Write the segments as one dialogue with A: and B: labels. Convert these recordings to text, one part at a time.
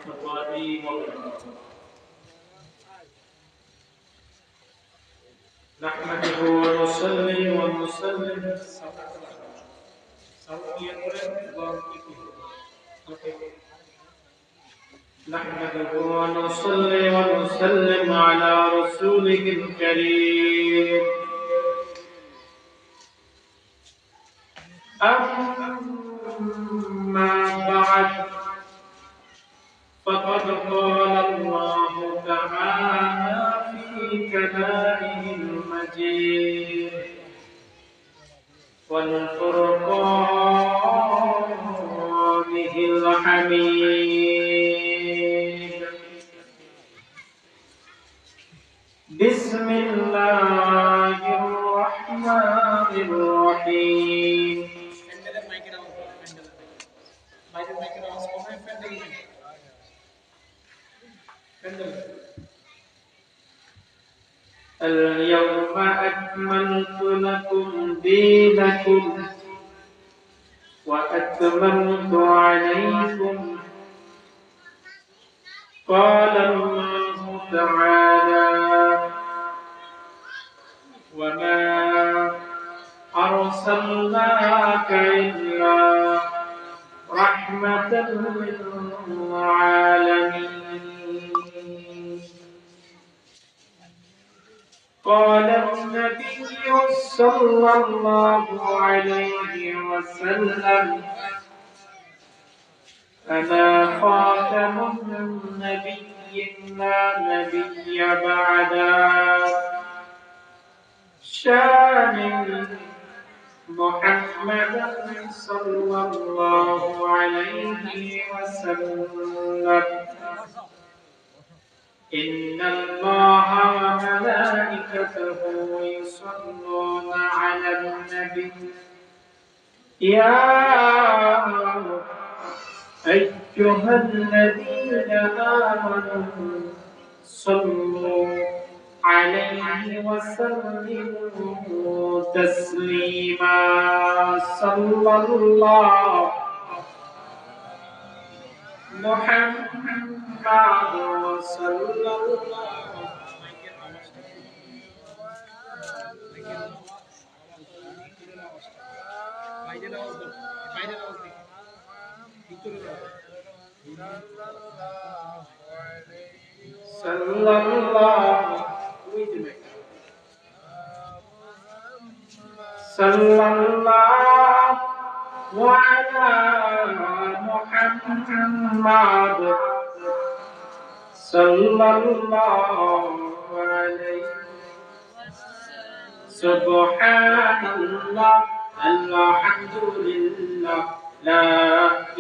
A: ورحمة الله وبركاته. نحمده ونصلي ونسلم نحمده ونصلي ونسلم على رسوله الكريم. أما بعد، فقد قال الله تعالى في كلامه المجيد والفرقانه الحميد. بسم الله الرحمن الرحيم. اليوم أكملت لكم دينكم وأتممت عليكم. قال الله تعالى: وما أرسلناك إلا رحمة للعالمين. قال النبي صلى الله عليه وسلم: أنا خاتم النبي لا نبي بعدا. شان محمد صلى الله عليه وسلم. إن الله وملائكته يصلون على النبي يا أيها الذين آمنوا صلوا عليه وسلموا تسليما. صلى الله محمد صلى الله صلى الله وعلى محمد صلى الله عليه. سبحان الله الحمد لله لا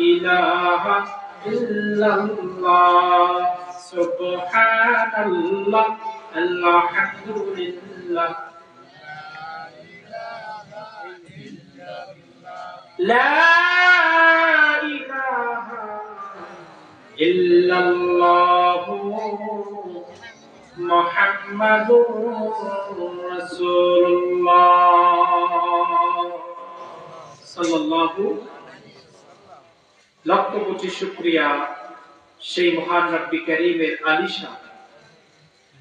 A: إله إلا الله. سبحان الله الحمد لله لا إله إلا الله محمد رسول الله صلى الله. লক্ষ কোটি শুকরিয়া সেই মহান রব্বি করিমের আলিশান,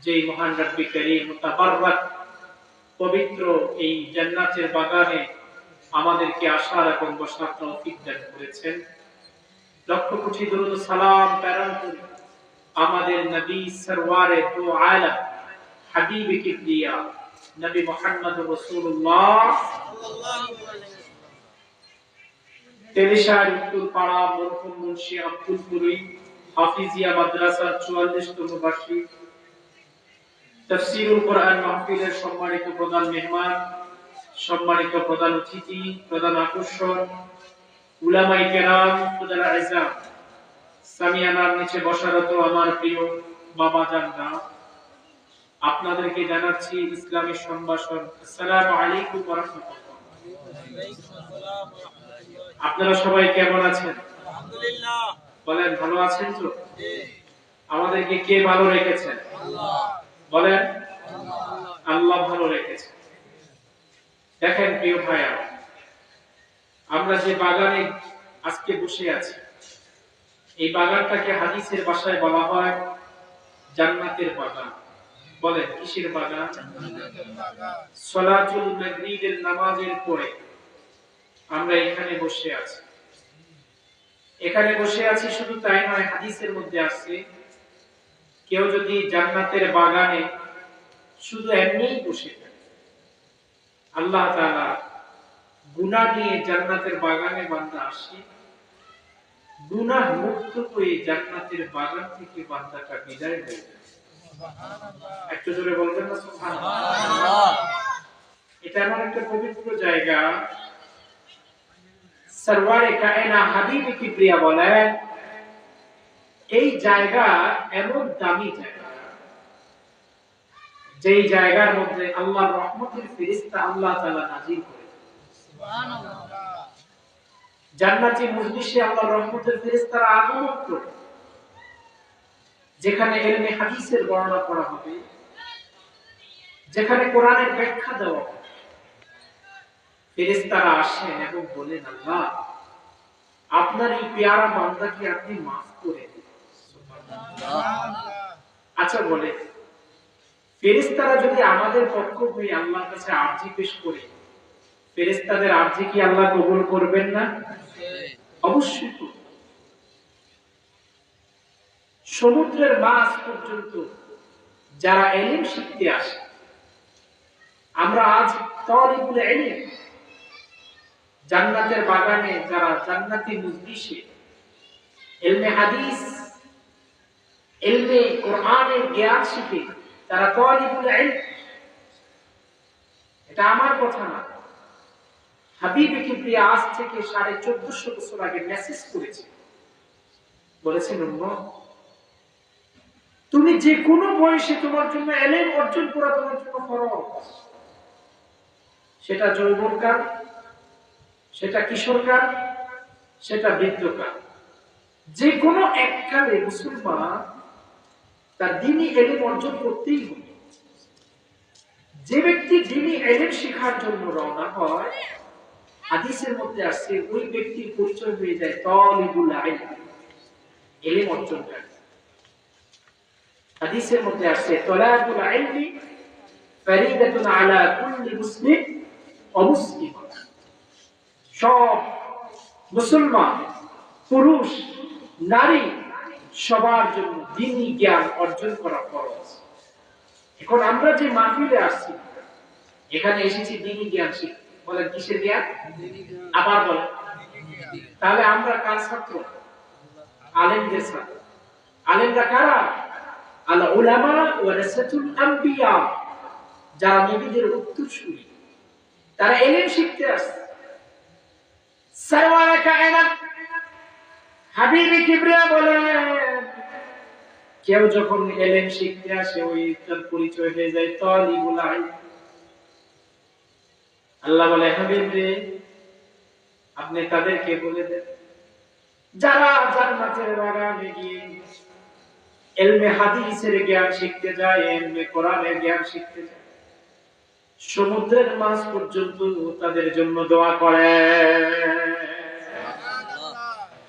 A: যেই মহান রব্বি করিম মুতাবাররাক পবিত্র এই জান্নাতের বাগানে আমাদেরকে আসার এবং বসার তৌফিক দান করেছেন। লক্ষ কোটি দরুদ সালাম প্রেরণ করে আমাদের নবী সরওয়ারে দু আলম হাবিবে কিবরিয়া নবী মুহাম্মদ রাসূলুল্লাহ সাল্লাল্লাহু আলাইহি তেলিশার উত্তর পাড়া মরহুম মুন্সি আব্দুল করিম হাফিজিয়া মাদ্রাসার 44তম বার্ষিক তাফসীরুল কোরআন মাহফিলের সম্মানিত প্রধান মেহমান, সম্মানিত প্রধান অতিথি, প্রধান আকর্ষণ, উলামায়ে কেরাম, খুদাল আযম, সামিয়ানার নিচে বসারত আমার প্রিয় বাবা জানরা, আপনাদেরকে জানাচ্ছি ইসলামী সম্ভাষণ। আসসালামু আলাইকুম ওয়া রাহমাতুল্লাহ। আপনারা সবাই কেমন আছেন? আলহামদুলিল্লাহ। বলেন ভালো আছেন তো? জি। আমাদেরকে কে ভালো রেখেছেন? আল্লাহ। বলেন আল্লাহ ভালো রেখেছেন। দেখেন প্রিয় ভাইয়া, আমরা যে বাগানে আজকে বসে আছি, এই বাগানটাকে হাদিসের ভাষায় বলা হয় জান্নাতের বাগান। বলেন কিসের বাগান? সালাতুল মাগরিবের নামাজের পরে আমরা এখানে বসে আছি। এখানে বসে আছি শুধু তাই নয়, হাদিসের মধ্যে আছে কেউ যদি জান্নাতের বাগানে শুধু এমনিই বসে থাকে, আল্লাহ তাআলা গুনাহ নিয়ে জান্নাতের বাগানে বান্দা আসে, গুনাহ মুক্ত হয়ে জান্নাতের বাগান থেকে বান্দাটা বিদায় হয়ে যায়। একটু জোরে বলবেন না সুবহানাল্লাহ। এটা এমন একটা পবিত্র জায়গা। সরওয়ারে কায়নাত হাবিবে কিবরিয়া বলেন, এই জায়গা এমন দামি জায়গা, যেই জায়গার মধ্যে আল্লাহর রহমতের ফেরেশতা আল্লাহ তাআলা নাযিল করে। সুবহানাল্লাহ। জান্নাতি মজলিসে আল্লাহর রহমতের ফেরেশতারা আগমন করে, যেখানে ইলমে হাদিসের বর্ণনা করা হবে, যেখানে কোরআনের ব্যাখ্যা দেওয়া হবে। ফেরেশতারা আসেন এবং বলেন, আল্লাহ আপনার এই পেয়ারা বান্দাকে আপনি মাফ করে দিন। আচ্ছা বলে, ফেরেশতারা যদি আমাদের পক্ষ হয়ে আল্লাহর কাছে আরজি পেশ করে, ফেরেশতাদের আরজি কি আল্লাহ কবুল করবেন না? অবশ্যই। সমুদ্রের মাছ পর্যন্ত যারা ইলম শিখতে আসে, আমরা আজ তালিবুল ইলম জান্নাতের বাগানে যারা জান্নাতি মজলিসে ইলমে হাদিস, ইলমে কোরআনের জ্ঞান শিখে, তারা তালিবুল ইলম। এটা আমার কথা না, হাবিবে কিবরিয়া আজ থেকে 1450 বছর আগে মেসেজ করেছে, বলেছেন উম্মত তুমি যে কোনো বয়সে তোমার জন্য ইলম অর্জন করা তোমার জন্য ফরজ। সেটা যৌবনকাল, সেটা কিশোরকাল, সেটা বৃদ্ধকাল, যে কোনো এককালে মুসলমান তার দ্বীনি ইলম অর্জন করতেই হবে। যে ব্যক্তি দ্বীনি ইলম শেখার জন্য রওনা হয়, হাদিসের মধ্যে আসছে ওই ব্যক্তির পরিচয় হয়ে যায় তালিবুল ইলম, ইলম অর্জনকারী। হাদিসের মধ্যে আসছে তালাবুল ইলমি ফরিদাতুন আলা কুল্লি মুসলিম ওয়া মুসলিমা। সব মুসলমান পুরুষ নারী সবার জন্য দ্বীনি জ্ঞান অর্জন করা ফরজ। এখন আমরা যে মাহফিলে আসছি, এখানে এসেছি দ্বীনি জ্ঞান শিখতে। বলেন কিসের জ্ঞান? আবার বলেন। তাহলে আমরা কার ছাত্র? আলেমদের ছাত্র। আলেমরা কারা? আল উলামা ওয়ারাসাতুল আম্বিয়া, যারা নবীদের উত্তরসূরি, তারা ইলম শিখতে আসে। সরওয়ারে কায়নাত হাবিবে কিবরিয়া বলেন, কেউ যখন ইলম শিখতে আসে, ওই তার পরিচয় হয়ে যায় তালিবুল ইলম। আল্লাহ বলে, হাবিব রে আপনি তাদেরকে বলে দেন যারা জান্নাতের বাগানে গিয়ে ইলমে হাদিসের জ্ঞান শিখতে যায়, ইলমে কোরআনের জ্ঞান শিখতে যায়, সমুদ্রের মাছ পর্যন্ত তাদের জন্য দোয়া করে।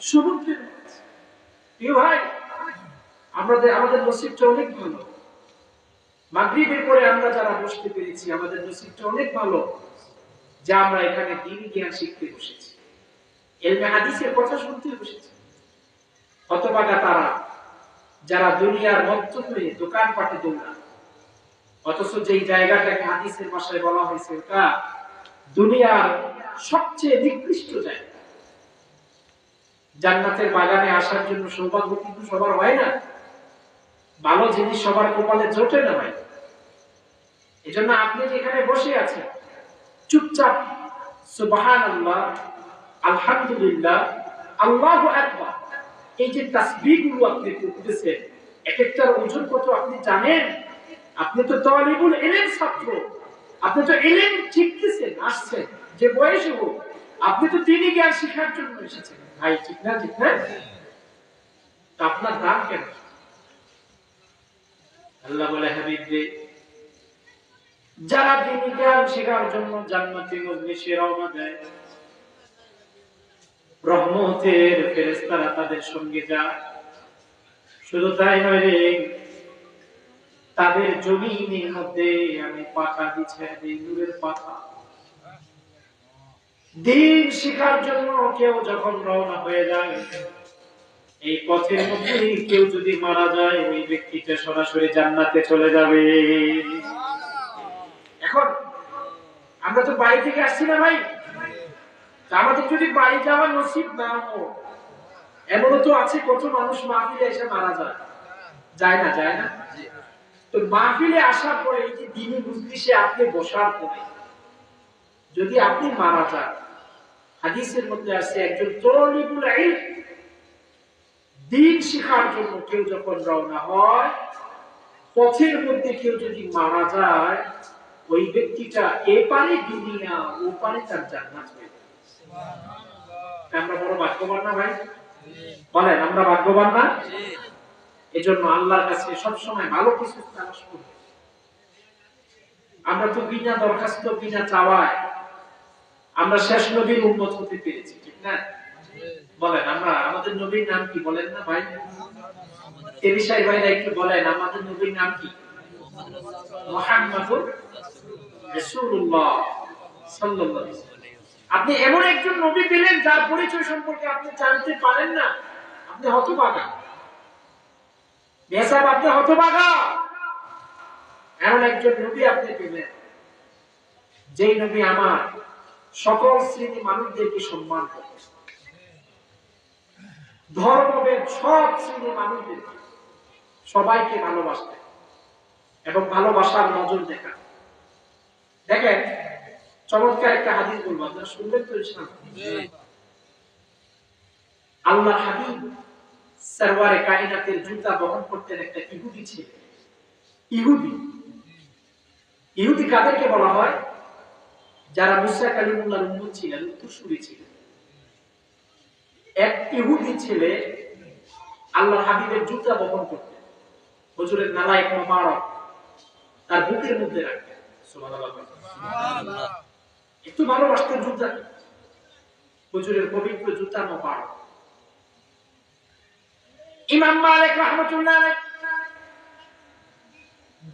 A: সমুদ্রের মাছ। প্রিয় ভাই, আমাদের নসিবটা অনেক ভালো। মাগরিবের পরে আমরা যারা বসতে পেরেছি, আমাদের নসিবটা অনেক ভালো যে আমরা এখানে দ্বীনি জ্ঞান শিখতে বসেছি, ইলমে হাদিসের কথা শুনতে বসেছি। হতভাগা তারা যারা দুনিয়ার মত্ত হয়ে দোকানপাটে দৌড়ায়, অথচ যেই জায়গাটাকে হাদিসের ভাষায় বলা হয়েছে ওটা দুনিয়ার সবচেয়ে নিকৃষ্ট জায়গা। জান্নাতের বাগানে আসার জন্য সৌভাগ্য কিন্তু সবার হয় না, ভালো জিনিস সবার কপালে জোটে না ভাই। এজন্য আপনি যেখানে বসে আছেন চুপচাপ সুবহানাল্লাহ, আলহামদুলিল্লাহ, আল্লাহু আকবার, এই যে তাসবিহগুলো আপনি করতেছেন, এক একটার ওজন কত আপনি জানেন? আপনি তো তালিবুল ইলম ছাত্র, আপনি তো ইলম শিখতেছেন, আসছেন যে বয়সে হোক, আপনি তো দ্বীনি জ্ঞান শেখার জন্য এসেছেন ভাই, ঠিক না? ঠিক না? আপনার দাম কেন? আল্লাহ বলে, হাবিব রে যারা দ্বীনি জ্ঞান শেখার জন্য জান্নাতি মজলিসে রওনা দেয়, রহমতের ফেরেশতারা তাদের সঙ্গে যায়। শুধু তাই নয় রে, তাদের জমিনের মধ্যে আমি পাতা বিছিয়ে দিই, নূরের পাতা। দিন শিখার জন্য কেউ যখন রওনা হয়ে যায়, এই পথের মধ্যে কেউ যদি মারা যায়, ওই ব্যক্তিটা সরাসরি জান্নাতে চলে যাবে। এখন আমরা তো বাড়ি থেকে আসছি না ভাই, আমাদের যদি বাড়ি যাওয়ার নসিব না হোক, এমনও তো আছে কত মানুষ মাহফিলে এসে মারা যায়, যায় না যায় না। তো মাহফিলে আসার পরে এই যে দিনী মজলিসে আপনি বসার পরে যদি আপনি মারা যান, হাদিসের মধ্যে আছে একজন তলিবুল ইলম, দ্বীন শিখার জন্য কেউ যখন রওনা হয়, পথের মধ্যে কেউ যদি মারা যায়, ওই ব্যক্তিটা এপারে দুনিয়া ওপারে তার জান্নাত হয়ে যায়। আমরা বড় ভাগ্যবান না ভাই? বলেন আমরা ভাগ্যবান না? এজন্য আল্লাহর কাছে সবসময় ভালো কিছু তালাশ করব। আমরা তো বিনা দরখাস্ত বিনা চাওয়ায় আমরা শেষ নবীর উম্মত হতে পেরেছি, ঠিক না? বলেন আমরা আমাদের নবীর নাম কি বলেন না ভাই? এই বিষয় ভাইরা একটু বলেন আমাদের নবীর নাম কি? মুহাম্মাদুর রাসূলুল্লাহ সাল্লাল্লাহু আলাইহি ওয়াসাল্লাম। আপনি এমন একজন নবী পেলেন যার পরিচয় সম্পর্কে আপনি জানতে পারেন না, আপনি হতভাগা। মেসাব আপনি হতভাগা। এমন একজন নবী আপনি পেলেন, যেই নবী আমার সকল শ্রেণী মানুষদেরকে সম্মান করে, ধর্মভেদ সব শ্রেণী মানুষদেরকে সবাইকে ভালোবাসতেন এবং ভালোবাসার নজর দেখা। দেখেন চমৎকার একটা হাদিস বলবো, আপনারা শুনবেন তো ইনশাআল্লাহ। আল্লাহ হাবিব সরওয়ারে কায়নাতের জুতা বহন করতেন একটা ইহুদি ছেলে। ইহুদি ইহুদি কাদেরকে বলা হয়? যারা মুসা কালিমুল্লাহর উম্মত ছিলেন, উত্তরসূরি ছিলেন। এক ইহুদি ছেলে আল্লাহ হাবিবের জুতা বহন করতেন, হুজুরের নালায়েক মোবারক তার বুকের মধ্যে রাখতেন। সুবহানাল্লাহ। একটু ভালোবাসতেন জুতা, হুজুরের পবিত্র জুতা মোবারক। ইমাম মালিক রাহমাতুল্লাহ আলাইহি,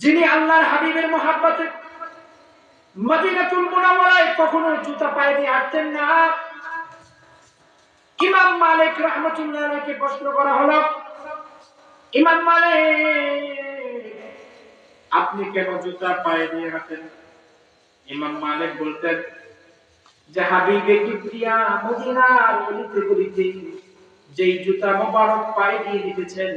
A: যিনি আল্লাহর হাবিবের মহব্বতে মদিনাতুল মুনাওয়ারায় কখনো জুতা পায়ে দিয়ে হাঁটতেন না। ইমাম মালিক রাহমাতুল্লাহ আলাইহিকে প্রশ্ন করা হলো, ইমাম মালিক আপনি কেন জুতা পায়ে দিয়ে হাঁটেন? ইমাম মালিক বলতেন যে হাবিবে কিবরিয়া মদিনার অলিতে গলিতে যেই জুতা মোবারক পায়ে দিয়ে দিতেছেন,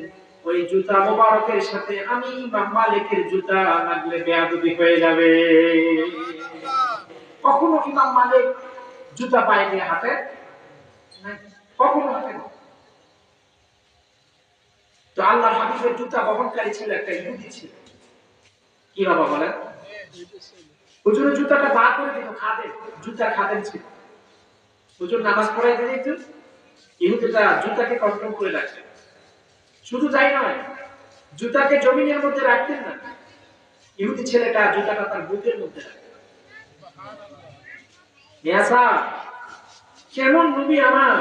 A: ওই জুতা মোবারকের সাথে আমি ইমাম মালিকের জুতা লাগলে বেয়াদবি হয়ে যাবে। কখনো ইমাম মালিক জুতা পায়ে দিয়ে হাঁটেন না, কখনো হাঁটেন। তো আল্লাহর হাবিবের জুতা বহনকারী ছিল একটা ইহুদি ছিল। কি বাবা বলেন? হুজুরের জুতাটা বার করে দিত, খাদেম, জুতার খাদেম ছিল। হুজুর নামাজ পড়াইতে দিত, ইহুদিটা জুতাকে কন্ট্রোল করে রাখতেন। শুধু তাই নয়, জুতাকে জমিনের মধ্যে রাখতেন না, ইহুদি ছেলেটা জুতাটা তার বুকের মধ্যে রাখতেন। কেমন নবী আমার,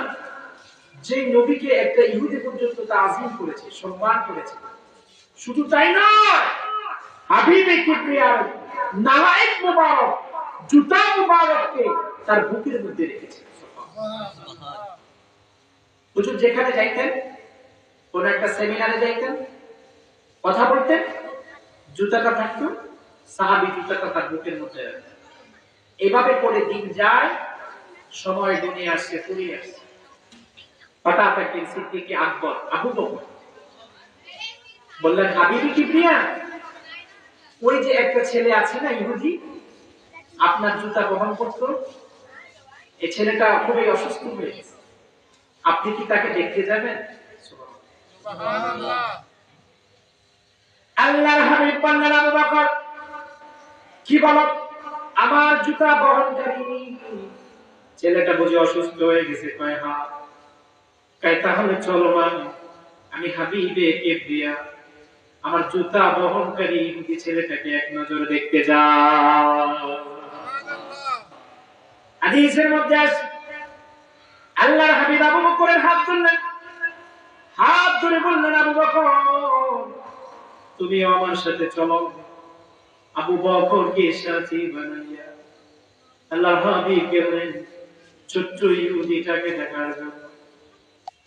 A: যে নবীকে একটা ইহুদি পর্যন্ত তাজিম করেছে, সম্মান করেছে। শুধু তাই নয়, হাবিবে কিবরিয়ার নালায়েক মুবারক জুতা মুবারককে তার বুকের মধ্যে রেখেছে। হুজুর যেখানে যাইতেন, কোন একটা সেমিনারে যাইতেন, কথা বলতেন, জুতাটা থাকতো, সাহাবী জুতাটা তার বুকের মধ্যে রাখতেন। এভাবে করে দিন যায়, সময় দুনিয়া আসছে, ফুরিয়ে আসছে। হঠাৎ একদিন সিদ্দিকে আকবর আবু বকর বললেন, হাবিবে কিবরিয়া, ওই যে একটা ছেলে আছে না ইহুদি, আপনার জুতা বহন করতো, এই ছেলেটা খুবই অসুস্থ হয়ে গেছে, আপনি কি তাকে দেখতে যাবেন? সুবহানাল্লাহ। আল্লাহর হাবিব বললেন, আবু বকর কি বলো, আমার জুতা বহনকারী ছেলেটা বুঝি অসুস্থ হয়ে গেছে? কয় হ্যাঁ। কয় তাহলে চলো মা, আমি হাবিবে কিবরিয়া আমার জুতা বহনকারী ইহুদি ছেলেটাকে এক নজর দেখতে যাও। হাদিসের মধ্যে আছে আল্লাহর হাবিব আবু বকরের হাত ধরলেন, হাত ধরে বললেন, আবু বকর তুমি আমার সাথে চলো। আবু বকরকে সাথী বানাইয়া আল্লাহর হাবিব গেলেন ছোট্ট ইহুদিটাকে দেখার জন্য।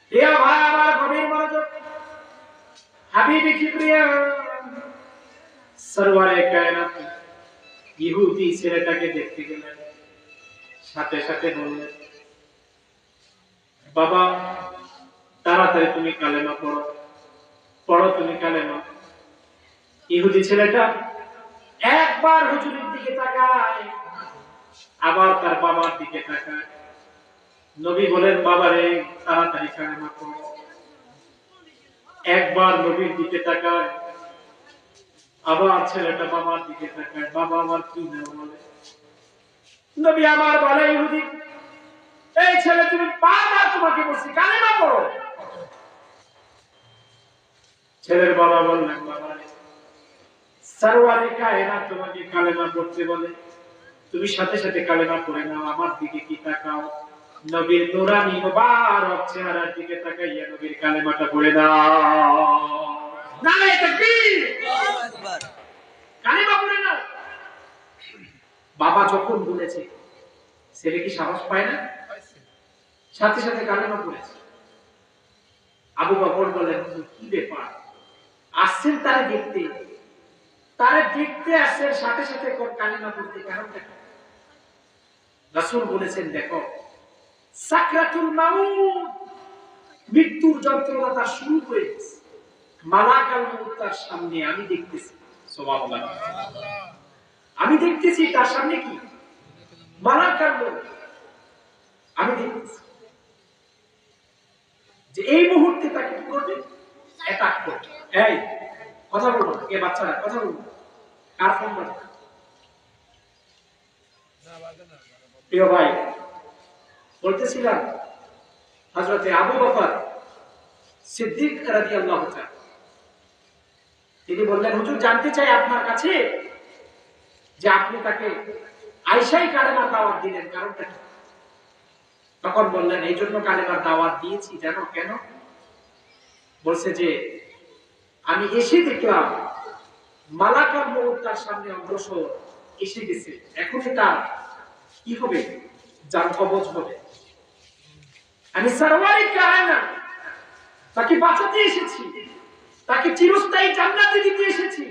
A: প্রিয় ভাই আমার গভীর মনোযোগ, হাবিবে কিবরিয়া সরওয়ারে কায়নাত ইহুদি ছেলেটাকে দেখতে গেলেন, সাথে সাথে বললেন, বাবা তাড়াতাড়ি তুমি কালেমা পড়ো, পড়ো তুমি কালেমা। ইহুদি ছেলেটা একবার হুজুরের দিকে তাকায়, আবার তার বাবার দিকে তাকায়। নবী বলেন, বাবারে তাড়াতাড়ি কালেমা পড়ো। একবার নবীর দিকে তাকায়, আবার ছেলেটা বাবার দিকে তাকায়, বাবা আমার কি না বলে। নবী আমার বলে, ইহুদি এই ছেলে তুমি বারবার তোমাকে বলছি কালেমা পড়ো। ছেলের বাবা বললেন, বাবা সরওয়ারে কায়নাত তোমাকে কালেমা পড়তে বলে, তুমি সাথে সাথে কালেমা পড়ে নাও। আমার দিকে কি তাকাও, নবীর নূরানি মুবারক চেহারার দিকে তাকাইয়া নবীর কালেমাটা পড়ে দাও। নারে তাকবীর, আল্লাহু আকবার, কালেমা পড়ে নাও। বাবা যখন বলেছে, ছেলে কি সাহস পায় না? সাথে সাথে কালেমা পড়েছে। আবু বকর বলেন, কি ব্যাপার, আসছেন তারে দেখতে আসছেন, সাথে সাথে কালেমা পড়তে কারণটা কি? রাসূল বলেছেন, দেখো সাকরাতুল মাউত, মৃত্যুর যন্ত্রণা তার শুরু হয়ে গেছে, মালাকাল মউত তার সামনে আমি দেখতেছি। সুবহানাল্লাহ, আমি দেখতেছি তার সামনে কি মালাকাল মউত, আমি দেখতেছি যে এই মুহূর্তে তাকে কি করবে, অ্যাটাক করবে। এই কথা বলবো না, কে বাচ্চারা কথা বলবো, কার ফোন বাজে? প্রিয় ভাই, বলতেছিলাম হযরতে আবু বকর সিদ্দিক রাদিয়াল্লাহু তাআলা তিনি বললেন, হুজুর জানতে চাই আপনার কাছে যে আপনি তাকে আয়েশাই কালেমার দাওয়াত দিলেন, কারণটা কি? তখন বললেন, এই জন্য কালেমার দাওয়াত দিয়েছি জানো কেন? বলছে যে আমি এসে দেখলাম মালাকাল মউত তার সামনে অগ্রসর এসে গেছে, এখনই তার কি হবে, জান কবজ হবে। আমি সরওয়ারে কায়নাত তাকে বাঁচাতে এসেছি, তাকে চিরস্থায়ী জান্নাতে দিতে এসেছি।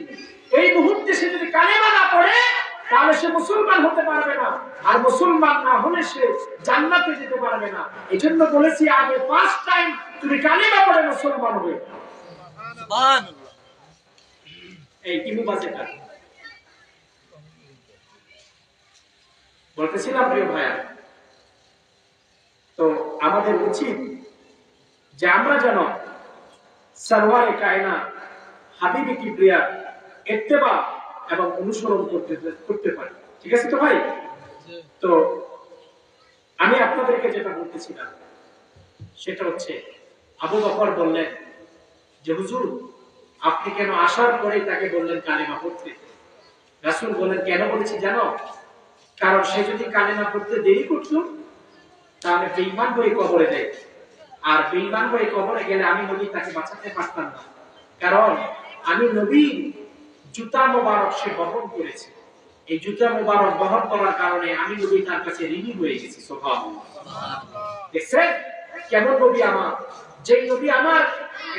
A: এই মুহূর্তে সে যদি কালেমা না পড়ে তাহলে সে মুসলমান হতে পারবে না, আর মুসলমান না হলে সে জান্নাতে যেতে পারবে না। এজন্য বলেছি আগে ফার্স্ট টাইম তুমি কালেমা পড়ে মুসলমান হবে। সুবহানাল্লাহ, এই কি মুবাজ্জেটা বলতেছিলাম প্রিয় ভাইয়া। তো আমাদের উচিত যে আমরা যেন সরওয়ারে কায়নাত হাবিবে কিবরিয়া ইত্তেবা এবং অনুসরণ করতে পারি। ঠিক আছে তো ভাই? তো আমি আপনাদেরকে যেটা বলতেছিলাম সেটা হচ্ছে, আবু বকর বললেন যে হুজুর আপনি কেন আসার পরে তাকে বললেন কালেমা পড়তে? রাসূল বলেন, কেন বলেছি জানো? কারণ সে যদি কালেমা পড়তে দেরি করত তাহলে বেঈমান হয়ে কবরে দেয়, আর বেঈমান হয়ে কবরে গেলে আমি নবী তাকে বাঁচাতে পারতাম না। কারণ আমি নবী জুতা মোবারক সে বহন করেছে, এই জুতা মোবারক বহন করার কারণে আমি নবী তার কাছে ঋণী হয়ে গেছি। সুবহানাল্লাহ, দেখছেন কেমন নবী আমার, যে নবী আমার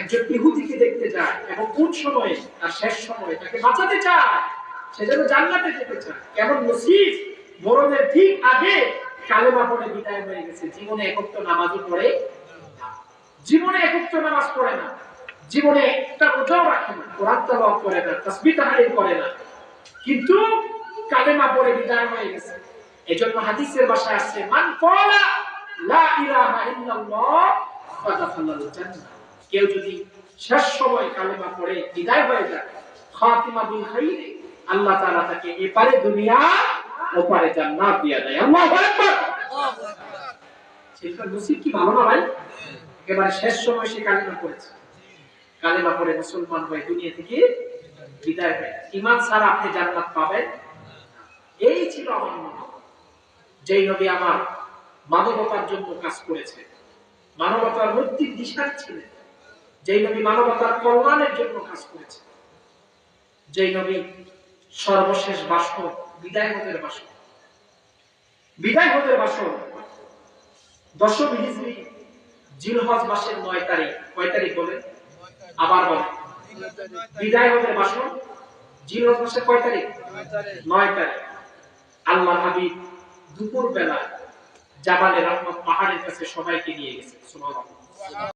A: একজন ইহুদিকে দেখতে যায় এবং কোন সময়ে আর শেষ সময়ে তাকে বাঁচাতে চায়, সে যেন জান্নাতে যেতে চায়। কেমন নসিব, মরণের ঠিক আগে কালেমা পড়ে বিদায় হয়ে গেছে, জীবনে একত্র নামাজও পড়ে, জীবনে একত্র নামাজ পড়ে না, জীবনে একটা রোজাও রাখে না, কোরআন তেলাওয়াত করে না, তাসবিহ তাহলিল করে না, কিন্তু কালেমা পড়ে বিদায় হয়ে গেছে। এজন্য হাদিসের ভাষায় আছে, মান ক্বালা লা ইলাহা ইল্লাল্লাহ ফাদাখালাল জান্নাহ, কেউ যদি শেষ সময় কালেমা পড়ে বিদায় হয়ে যায়, খাতিমা বিল খাইর, আল্লাহ তাআলা তাকে এপারে দুনিয়া ওপারে জান্নাত দিয়ে দেয়। আল্লাহু আকবার, আল্লাহু আকবার। সেটা নসিব কি ভালো না ভাই? একেবারে শেষ সময় সে কালেমা পড়েছে, কালেমা পড়ে মুসলমান হয়ে দুনিয়া থেকে বিদায় হয়। ঈমান ছাড়া আপনি জান্নাত পাবেন? এই ছিল আমার নবী, যেই নবী আমার মানবতার জন্য কাজ করেছে, মানবতার নৈতিক দিশা ছিলেন, যেই নবী মানবতার কল্যাণের জন্য কাজ করেছেন, যেই নবী সর্বশেষ ভাষণ বিদায় হতের ভাষণ, বিদায় হতের ভাষণ 10 হিজরি জিলহজ মাসের 9 তারিখ। কয় তারিখ বলেন? আবার বলেন। বিদায় হতের ভাষণ জিলহজ মাসের কয় তারিখ? 9 তারিখ। আল্লাহ হাবিব দুপুর বেলা জাবালে রহমত পাহাড়ের কাছে সবাইকে নিয়ে গেছে। সুবহানাল্লাহ।